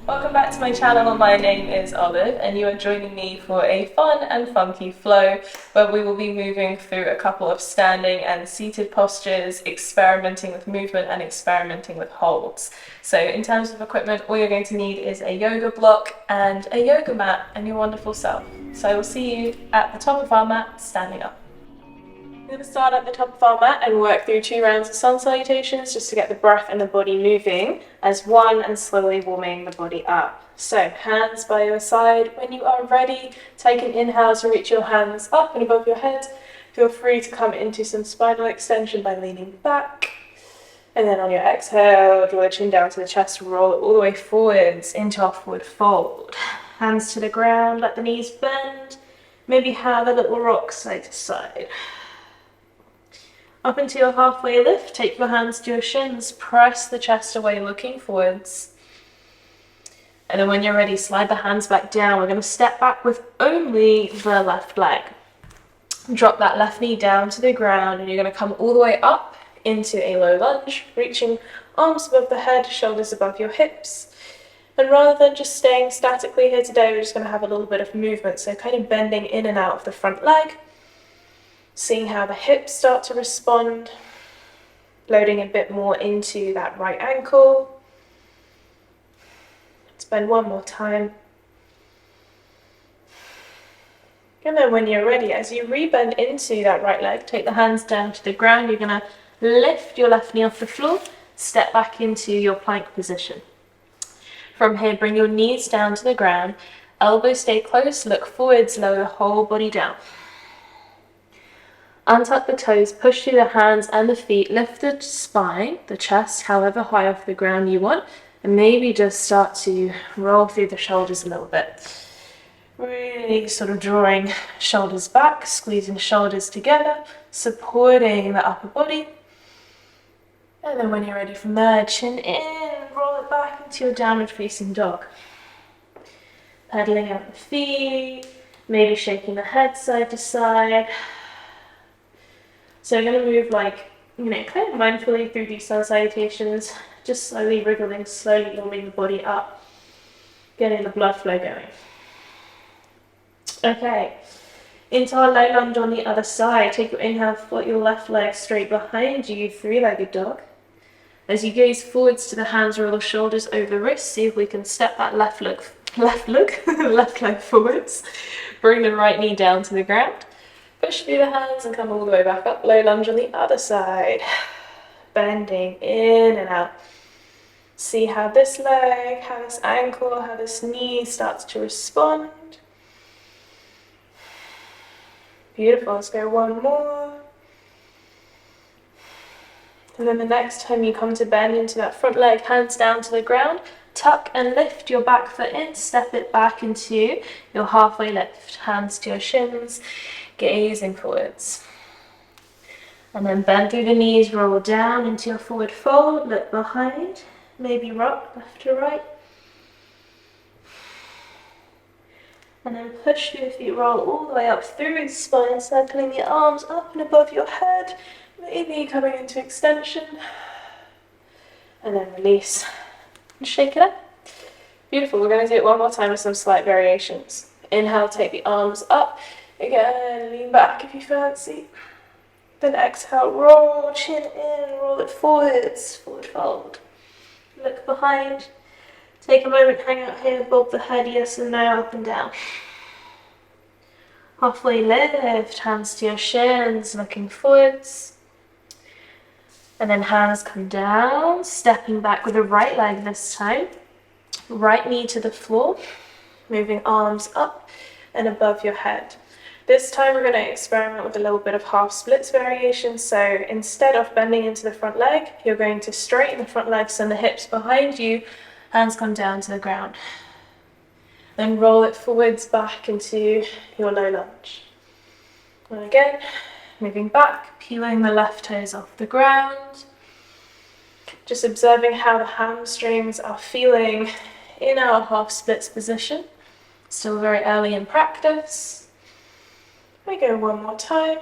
Welcome back to my channel. My name is Olive and you are joining me for a fun and funky flow where we will be moving through a couple of standing and seated postures, experimenting with movement and experimenting with holds. So in terms of equipment, all you're going to need is a yoga block and a yoga mat and your wonderful self. So I will see you at the top of our mat standing up. We're going to start at the top of our mat and work through 2 rounds of sun salutations just to get the breath and the body moving as one and slowly warming the body up. So hands by your side. When you are ready, take an inhale to reach your hands up and above your head. Feel free to come into some spinal extension by leaning back. And then on your exhale, draw the chin down to the chest, roll it all the way forwards into our forward fold. Hands to the ground, let the knees bend. Maybe have a little rock side to side. Up into your halfway lift, take your hands to your shins, press the chest away looking forwards. And then when you're ready, slide the hands back down. We're going to step back with only the left leg. Drop that left knee down to the ground and you're going to come all the way up into a low lunge, reaching arms above the head, shoulders above your hips. And rather than just staying statically here today, we're just going to have a little bit of movement. So kind of bending in and out of the front leg. Seeing how the hips start to respond, loading a bit more into that right ankle. Let's bend one more time. And then when you're ready, as you rebend into that right leg, take the hands down to the ground. You're going to lift your left knee off the floor, step back into your plank position. From here, bring your knees down to the ground, elbows stay close, look forwards, lower the whole body down. Untuck the toes, push through the hands and the feet, lift the spine, the chest, however high off the ground you want, and maybe just start to roll through the shoulders a little bit. Really sort of drawing shoulders back, squeezing shoulders together, supporting the upper body. And then when you're ready from there, chin in, roll it back into your downward facing dog. Pedaling out the feet, maybe shaking the head side to side. So we're going to move kind of mindfully through these sun salutations, just slowly wriggling, slowly warming the body up, getting the blood flow going. Okay, into our low lunge on the other side. Take your inhale, foot your left leg straight behind you, 3-legged dog. As you gaze forwards to the hands, roll the shoulders over the wrists. See if we can step that left leg forwards. Bring the right knee down to the ground. Push through the hands and come all the way back up. Low lunge on the other side. Bending in and out. See how this leg, how this ankle, how this knee starts to respond. Beautiful. Let's go one more. And then the next time you come to bend into that front leg, hands down to the ground, tuck and lift your back foot in, step it back into your halfway lift. Hands to your shins, gazing forwards. And then bend through the knees, roll down into your forward fold, look behind, maybe rock left to right. And then push through the feet, roll all the way up through the spine, circling the arms up and above your head, maybe coming into extension. And then release and shake it up. Beautiful. We're going to do it one more time with some slight variations. Inhale, take the arms up. Again, lean back if you fancy. Then exhale, roll, chin in, roll it forwards, forward fold. Look behind. Take a moment, hang out here, bob the head, yes and no, up and down. Halfway lift, hands to your shins, looking forwards. And then hands come down, stepping back with the right leg this time. Right knee to the floor, moving arms up and above your head. This time we're going to experiment with a little bit of half splits variation. So instead of bending into the front leg, you're going to straighten the front legs and the hips behind you. Hands come down to the ground. Then roll it forwards back into your low lunge. And again, moving back, peeling the left toes off the ground. Just observing how the hamstrings are feeling in our half splits position. Still very early in practice. We go one more time.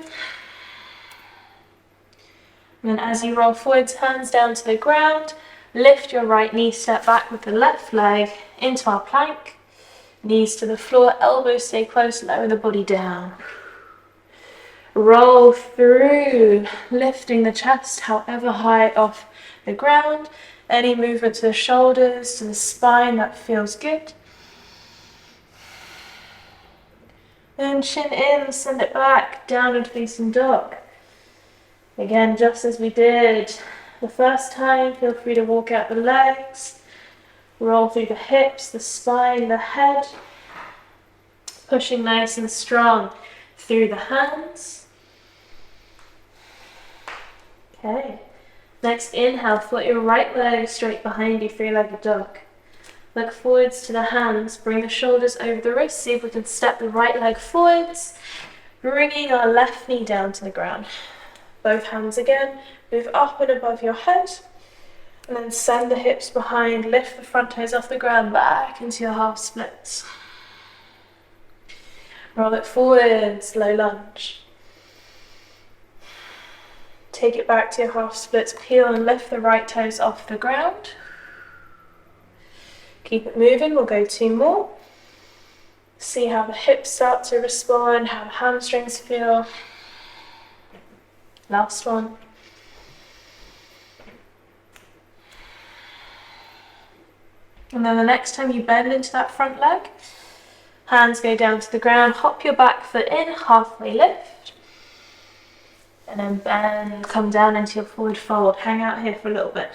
And then as you roll forwards, hands down to the ground, lift your right knee, step back with the left leg, into our plank. Knees to the floor, elbows stay close, lower the body down. Roll through, lifting the chest however high off the ground. Any movement to the shoulders, to the spine, that feels good. Then chin in, send it back, downward facing dog. Again, just as we did the first time, feel free to walk out the legs. Roll through the hips, the spine, the head. Pushing nice and strong through the hands. Okay. Next inhale, float your right leg straight behind you, three-legged dog. Look forwards to the hands, bring the shoulders over the wrists, see if we can step the right leg forwards, bringing our left knee down to the ground. Both hands again, move up and above your head, and then send the hips behind, lift the front toes off the ground, back into your half splits. Roll it forwards, low lunge. Take it back to your half splits, peel and lift the right toes off the ground. Keep it moving, we'll go 2 more. See how the hips start to respond, how the hamstrings feel. Last one. And then the next time you bend into that front leg, hands go down to the ground, hop your back foot in, halfway lift. And then bend, come down into your forward fold. Hang out here for a little bit.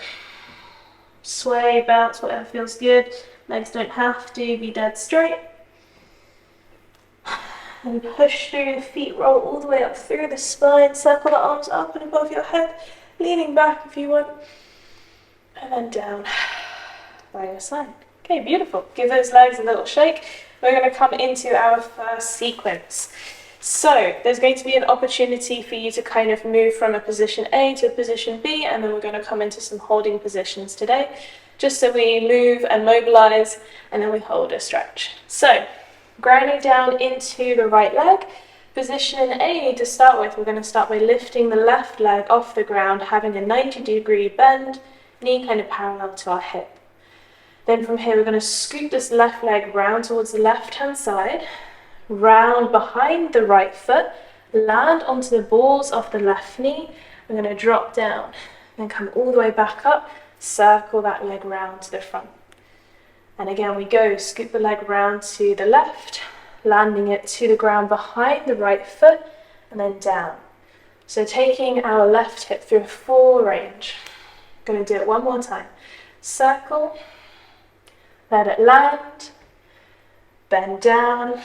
Sway, bounce, whatever feels good. Legs don't have to be dead straight. And push through the feet, roll all the way up through the spine, circle the arms up and above your head, leaning back if you want, and then down by your side. Okay, beautiful. Give those legs a little shake. We're going to come into our first sequence. So there's going to be an opportunity for you to kind of move from a position A to a position B, and then we're going to come into some holding positions today, just so we move and mobilize, and then we hold a stretch. So grounding down into the right leg. Position A to start with, we're going to start by lifting the left leg off the ground, having a 90-degree bend, knee kind of parallel to our hip. Then from here, we're going to scoop this left leg round towards the left-hand side, round behind the right foot, land onto the balls of the left knee. We're going to drop down, then come all the way back up, circle that leg round to the front. And again, we go, scoop the leg round to the left, landing it to the ground behind the right foot, and then down. So taking our left hip through a full range. Going to do it one more time. Circle, let it land, bend down.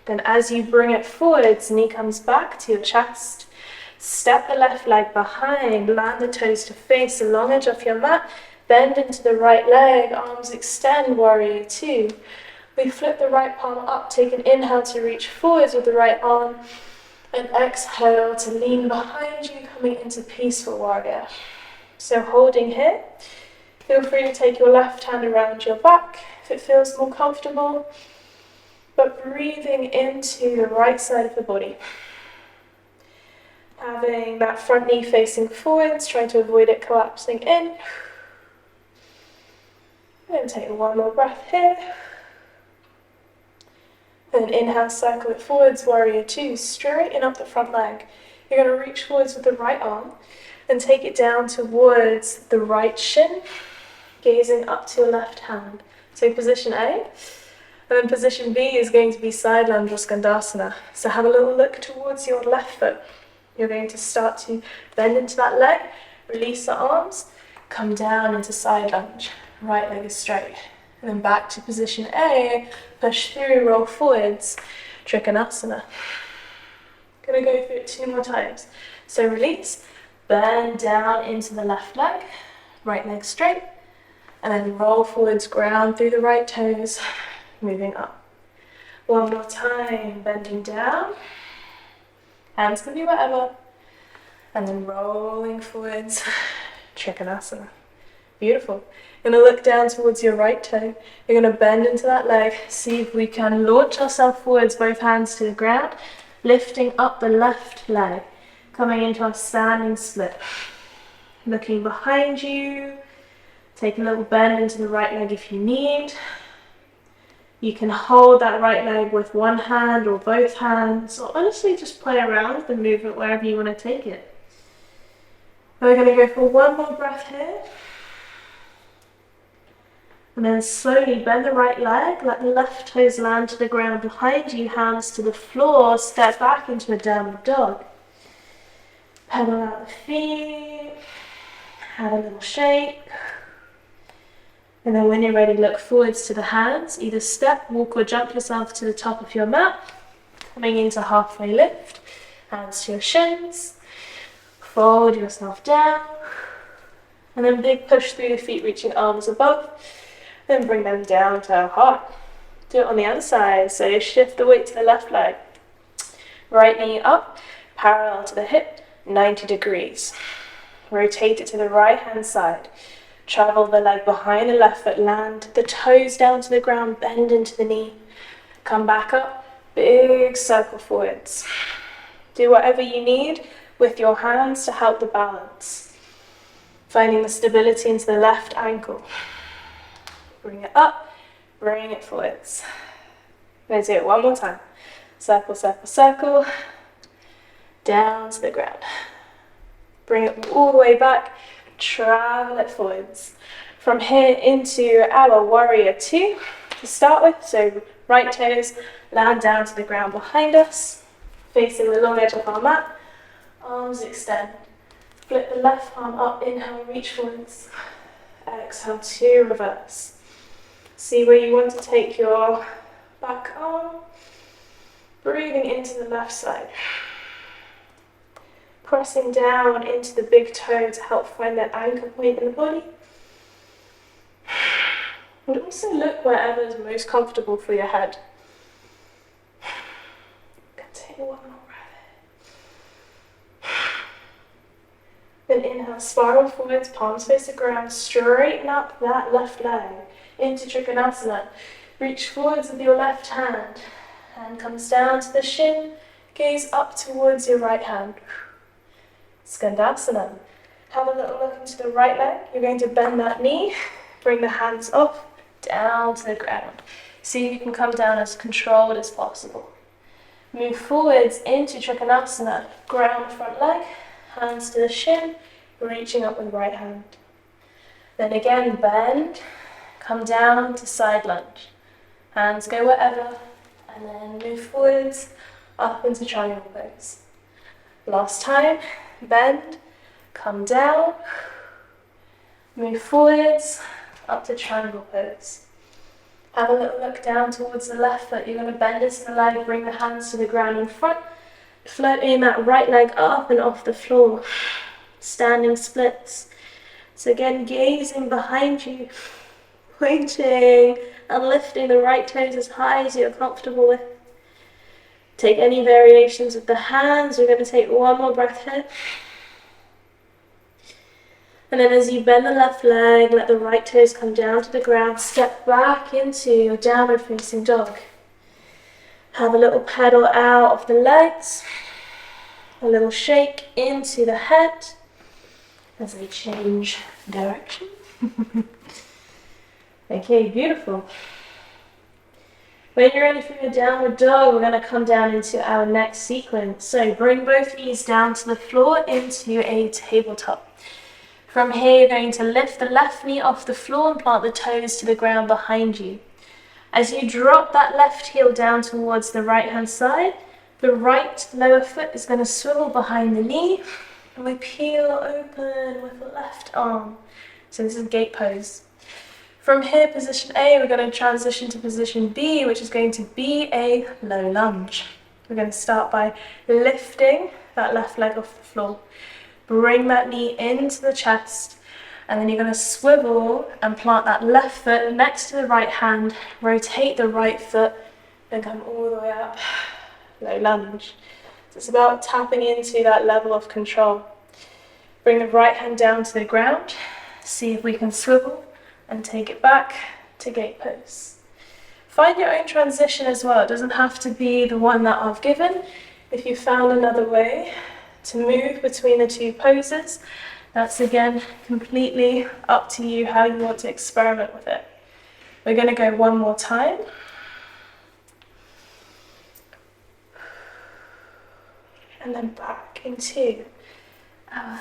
Then as you bring it forwards, knee comes back to your chest. Step the left leg behind, land the toes to face the long edge of your mat. Bend into the right leg, arms extend, warrior 2. We flip the right palm up, take an inhale to reach forwards with the right arm, and exhale to lean behind you, coming into peaceful warrior. So holding here, feel free to take your left hand around your back if it feels more comfortable, but breathing into the right side of the body. Having that front knee facing forwards, trying to avoid it collapsing in. And take one more breath here. And inhale, circle it forwards, warrior 2. Straighten up the front leg. You're going to reach forwards with the right arm and take it down towards the right shin, gazing up to your left hand. So position A. And then position B is going to be side lunge or skandasana. So have a little look towards your left foot. You're going to start to bend into that leg, release the arms, come down into side lunge. Right leg is straight. And then back to position A, push through, roll forwards, trikonasana. Gonna go through it 2 more times. So release, bend down into the left leg, right leg straight, and then roll forwards, ground through the right toes, moving up. One more time, bending down, hands can be whatever, and then rolling forwards, trikonasana. Beautiful. You're going to look down towards your right toe. You're going to bend into that leg. See if we can launch ourselves forwards, both hands to the ground, lifting up the left leg, coming into our standing split. Looking behind you. Take a little bend into the right leg if you need. You can hold that right leg with one hand or both hands, or honestly just play around with the movement wherever you want to take it. We're going to go for one more breath here. And then slowly bend the right leg, let the left toes land to the ground behind you, hands to the floor, step back into a downward dog. Pedal out the feet, have a little shake. And then when you're ready, look forwards to the hands. Either step, walk or jump yourself to the top of your mat. Coming into halfway lift, hands to your shins. Fold yourself down. And then big push through the feet, reaching arms above. Then bring them down to heart. Do it on the other side. So shift the weight to the left leg. Right knee up, parallel to the hip, 90 degrees. Rotate it to the right hand side. Travel the leg behind the left foot, land the toes down to the ground, bend into the knee. Come back up, big circle forwards. Do whatever you need with your hands to help the balance. Finding the stability into the left ankle. Bring it up, bring it forwards. I'm going to do it one more time. Circle, circle, circle. Down to the ground. Bring it all the way back. Travel it forwards. From here into our warrior two to start with. So right toes land down to the ground behind us. Facing the long edge of our mat. Arms extend. Flip the left arm up. Inhale, reach forwards. Exhale to reverse. See where you want to take your back arm. Breathing into the left side. Pressing down into the big toe to help find that anchor point in the body. And also look wherever is most comfortable for your head. Take one more breath. Then inhale, spiral forwards, palms face the ground, straighten up that left leg into Trikonasana. Reach forwards with your left hand. Hand comes down to the shin, gaze up towards your right hand. Skandasana. Have a little look into the right leg. You're going to bend that knee, bring the hands up, down to the ground. See if you can come down as controlled as possible. Move forwards into Trikonasana. Ground front leg, hands to the shin, reaching up with right hand. Then again, bend, come down to side lunge. Hands go wherever, and then move forwards, up into triangle pose. Last time, bend, come down, move forwards, up to triangle pose. Have a little look down towards the left foot. You're going to bend into the leg, bring the hands to the ground in front, floating that right leg up and off the floor. Standing splits. So again, gazing behind you, pointing and lifting the right toes as high as you're comfortable with. Take any variations with the hands. We're going to take one more breath here. And then as you bend the left leg, let the right toes come down to the ground. Step back into your downward facing dog. Have a little pedal out of the legs. A little shake into the head as they change direction. Okay, beautiful. When you're ready for your downward dog, we're going to come down into our next sequence. So bring both knees down to the floor into a tabletop. From here, you're going to lift the left knee off the floor and plant the toes to the ground behind you. As you drop that left heel down towards the right-hand side, the right lower foot is going to swivel behind the knee, and we peel open with the left arm. So this is gate pose. From here, position A, we're going to transition to position B, which is going to be a low lunge. We're going to start by lifting that left leg off the floor. Bring that knee into the chest, and then you're going to swivel and plant that left foot next to the right hand, rotate the right foot, and come all the way up, low lunge. So it's about tapping into that level of control. Bring the right hand down to the ground, see if we can swivel, and take it back to gate pose. Find your own transition as well. It doesn't have to be the one that I've given. If you found another way to move between the two poses, that's again completely up to you how you want to experiment with it. We're going to go one more time. and then back into our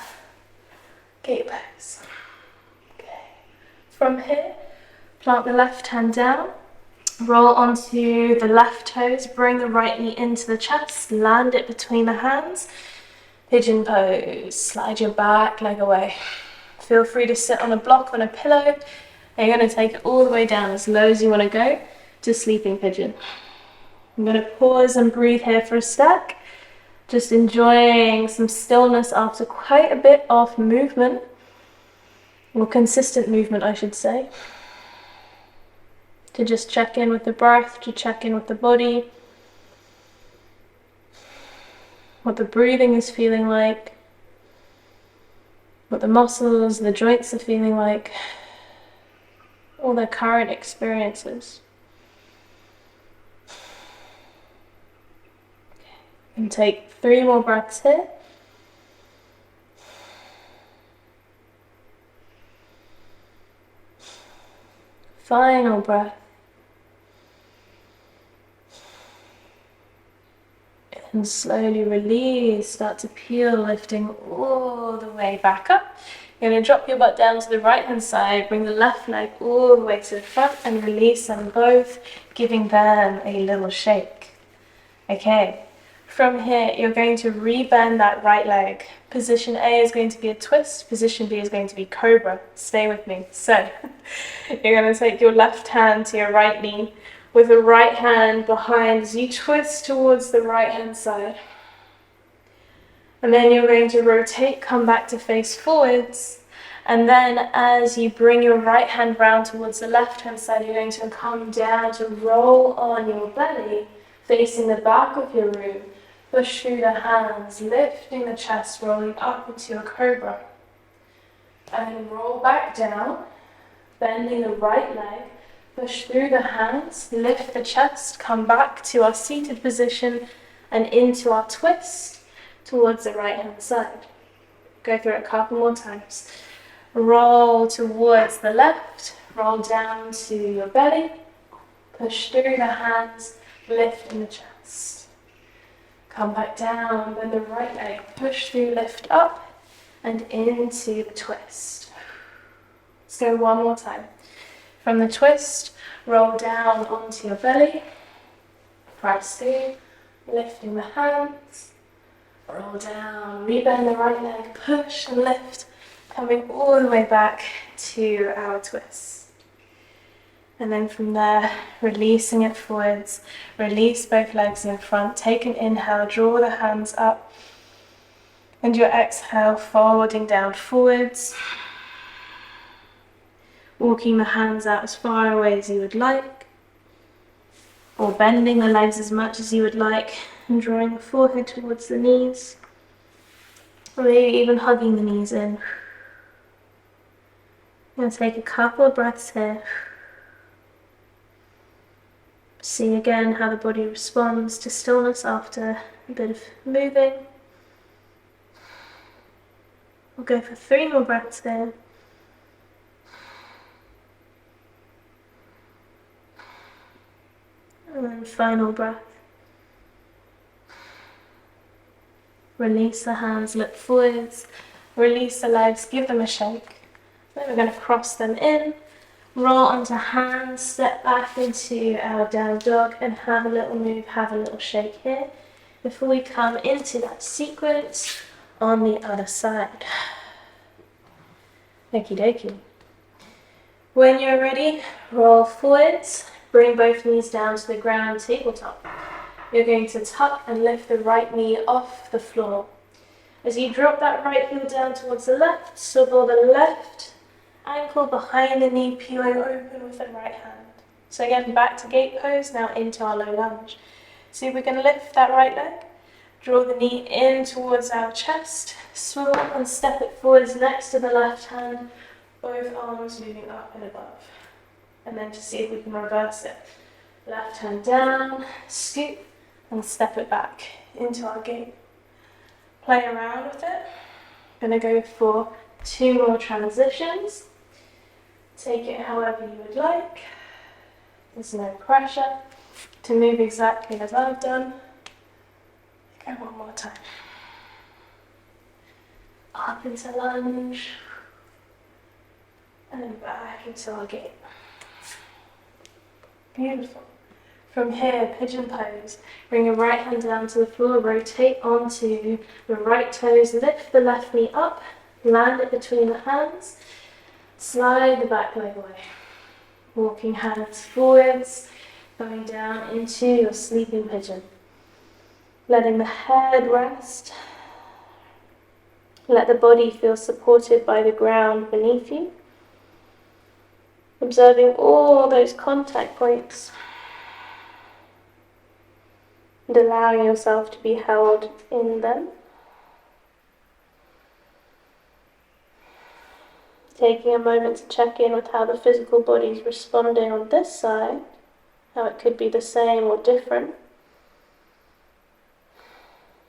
gate pose. Okay. From here, plant the left hand down, roll onto the left toes, bring the right knee into the chest, land it between the hands, pigeon pose, slide your back leg away. Feel free to sit on a block, on a pillow, and you're going to take it all the way down as low as you want to go to sleeping pigeon. I'm going to pause and breathe here for a sec, just enjoying some stillness after quite a bit of movement, or consistent movement I should say. To just check in with the breath, to check in with the body, what the breathing is feeling like, what the muscles, the joints are feeling like, all their current experiences. And take 3 more breaths here. Final breath. And slowly release, start to peel, lifting all the way back up. You're going to drop your butt down to the right hand side, bring the left leg all the way to the front and release them both, giving them a little shake. Okay, from here you're going to rebend that right leg. Position A is going to be a twist, position B is going to be cobra. Stay with me. So, you're going to take your left hand to your right knee, with the right hand behind as you twist towards the right hand side. And then you're going to rotate, come back to face forwards. And then as you bring your right hand round towards the left hand side, you're going to come down to roll on your belly, facing the back of your room. Push through the hands, lifting the chest, rolling up into a cobra. And then roll back down, bending the right leg. Push through the hands, lift the chest, come back to our seated position and into our twist towards the right hand side. Go through it a couple more times. Roll towards the left, roll down to your belly, push through the hands, lift in the chest. Come back down, bend the right leg, push through, lift up and into the twist. Let's go one more time. From the twist, roll down onto your belly, press through, lifting the hands, roll down, rebend the right leg, push and lift, coming all the way back to our twist. And then from there, releasing it forwards, release both legs in front, take an inhale, draw the hands up, and your exhale, folding down forwards. Walking the hands out as far away as you would like, or bending the legs as much as you would like, and drawing the forehead towards the knees, or maybe even hugging the knees in. I'm going to take a couple of breaths here. See again how the body responds to stillness after a bit of moving. We'll go for 3 more breaths here. And then final breath. Release the hands, look forwards. Release the legs, give them a shake. Then we're going to cross them in, roll onto hands, step back into our down dog and have a little move, have a little shake here before we come into that sequence on the other side. Okie dokie. When you're ready, roll forwards. Bring both knees down to the ground, tabletop. You're going to tuck and lift the right knee off the floor. As you drop that right heel down towards the left, swivel the left ankle behind the knee, peeling open with the right hand. So again, back to gate pose, now into our low lunge. So we're going to lift that right leg, draw the knee in towards our chest, swivel and step it forwards next to the left hand, both arms moving up and above. And then to see if we can reverse it. Left hand down, scoop, and step it back into our gate. Play around with it. Gonna go for 2 more transitions. Take it however you would like. There's no pressure to move exactly as I've done. Go one more time. Up into lunge, and then back into our gate. Beautiful. From here, pigeon pose. Bring your right hand down to the floor, rotate onto the right toes, lift the left knee up, land it between the hands, slide the back leg away. Walking hands forwards, going down into your sleeping pigeon. Letting the head rest. Let the body feel supported by the ground beneath you. Observing all those contact points. And allowing yourself to be held in them. Taking a moment to check in with how the physical body is responding on this side. How it could be the same or different.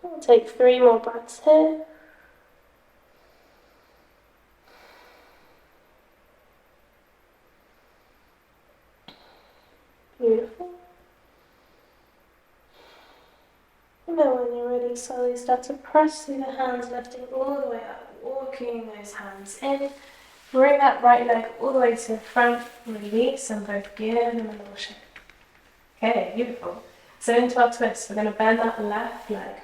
We'll take 3 more breaths here. Beautiful. And then when you're ready, slowly start to press through the hands, lifting all the way up, walking those hands in. Bring that right leg all the way to the front, release, and both give them a little shake. Okay, beautiful. So into our twist, we're going to bend that left leg.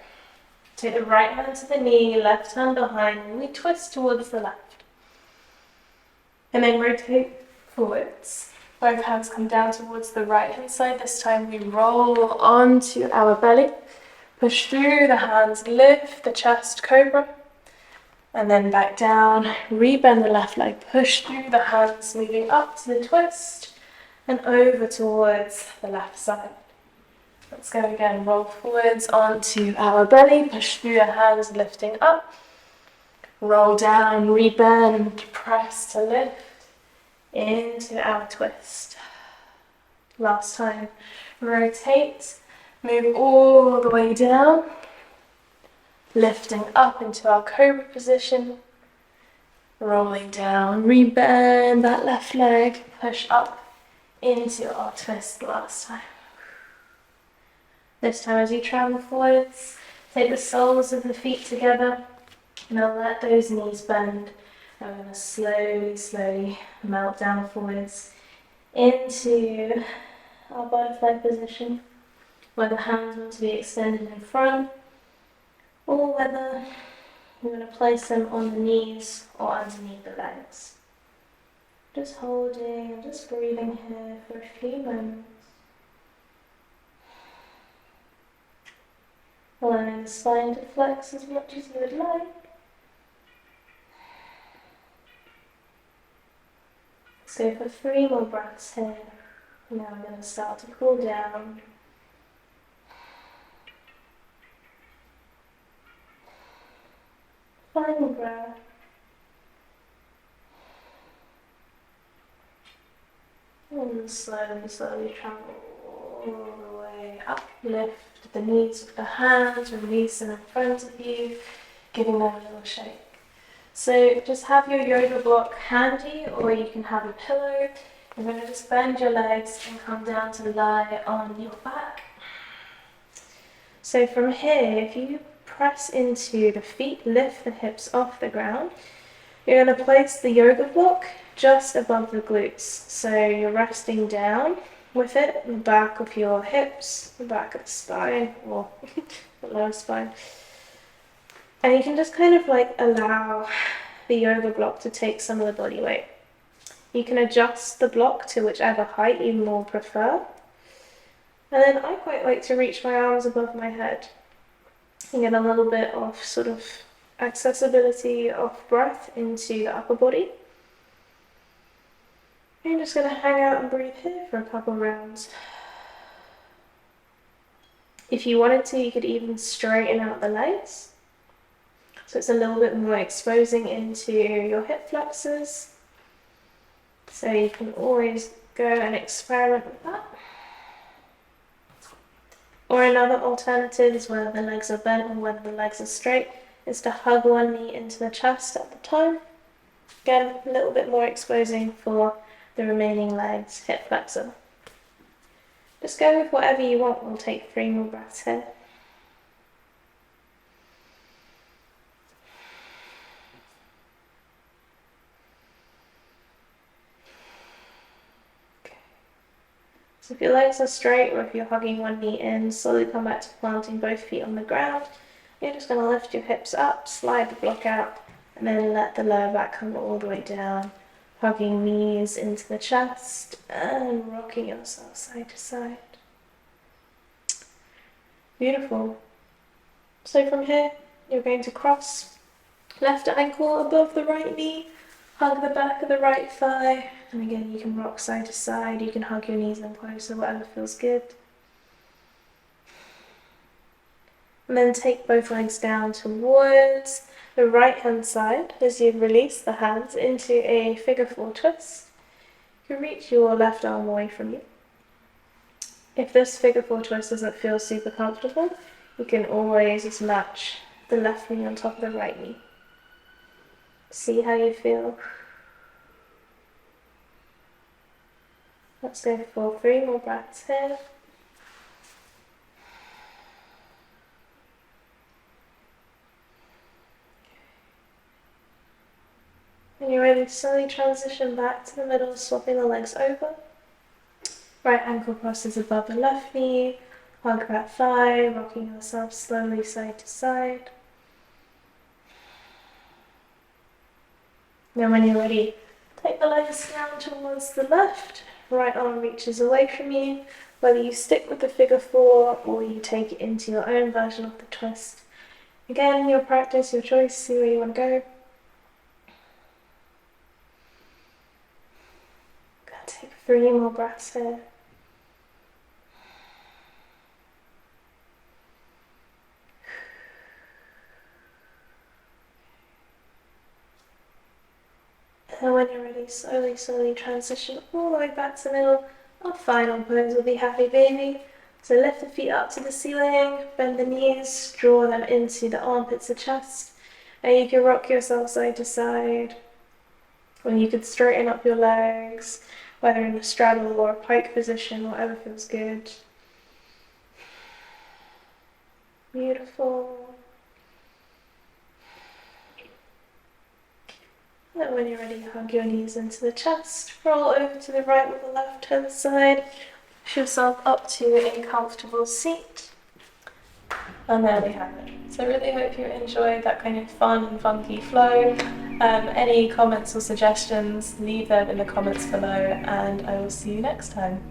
Take the right hand to the knee, left hand behind, and we twist towards the left. And then rotate forwards. Both hands come down towards the right hand side. This time we roll onto our belly. Push through the hands, lift the chest, cobra. And then back down, rebend the left leg, push through the hands, moving up to the twist and over towards the left side. Let's go again, roll forwards onto our belly, push through the hands, lifting up. Roll down, rebend, press to lift into our twist. Last time, rotate, move all the way down. Lifting up into our cobra position, rolling down, rebend that left leg, push up into our twist last time. This time as you travel forwards, take the soles of the feet together, and I'll let those knees bend. I'm going to slowly melt down forwards into our butterfly position, where the hands want to be extended in front, or whether you're going to place them on the knees or underneath the legs. Just holding and just breathing here for a few moments. Allowing the spine to flex as much as you would like. Let's go for 3 more breaths here. Now I'm going to start to cool down. Final breath. And slowly travel all the way up. Lift the knees with the hands, release them in front of you, giving them a little shake. So just have your yoga block handy, or you can have a pillow. You're going to just bend your legs and come down to lie on your back. So from here, if you press into the feet, lift the hips off the ground. You're going to place the yoga block just above the glutes. So you're resting down with it, the back of your hips, the back of the spine, or the lower spine. And you can just kind of like allow the yoga block to take some of the body weight. You can adjust the block to whichever height you more prefer. And then I quite like to reach my arms above my head and get a little bit of sort of accessibility of breath into the upper body. You're just going to hang out and breathe here for a couple rounds. If you wanted to, you could even straighten out the legs. So it's a little bit more exposing into your hip flexors. So you can always go and experiment with that. Or another alternative is whether the legs are bent or whether the legs are straight, is to hug one knee into the chest at the time. Again, a little bit more exposing for the remaining legs, hip flexor. Just go with whatever you want. We'll take 3 more breaths here. So if your legs are straight or if you're hugging one knee in, slowly come back to planting both feet on the ground. You're just going to lift your hips up, slide the block out, and then let the lower back come all the way down. Hugging knees into the chest and rocking yourself side to side. Beautiful. So from here, you're going to cross left ankle above the right knee, hug the back of the right thigh, and again you can rock side to side, you can hug your knees in closer, whatever feels good. And then take both legs down towards the right hand side as you release the hands into a figure 4 twist. You can reach your left arm away from you. If this figure 4 twist doesn't feel super comfortable, you can always just match the left knee on top of the right knee. See how you feel. Let's go for 3 more breaths here. When you're ready to slowly transition back to the middle, swapping the legs over. Right ankle crosses above the left knee, hug that thigh, rocking yourself slowly side to side. Then when you're ready, take the legs down towards the left, right arm reaches away from you, whether you stick with the figure 4 or you take it into your own version of the twist. Again, your practice, your choice, see where you want to go. Gonna take 3 more breaths here. And when you're ready, slowly transition all the way back to the middle. Our final pose will be happy baby. So lift the feet up to the ceiling, bend the knees, draw them into the armpits of chest, and you can rock yourself side to side. Or you could straighten up your legs, whether in a straddle or a pike position, whatever feels good. Beautiful. And when you're ready, hug your knees into the chest, roll over to the right with the left hand side, push yourself up to a comfortable seat. And there we have it. So I really hope you enjoyed that kind of fun and funky flow. Any comments or suggestions, leave them in the comments below, and I will see you next time.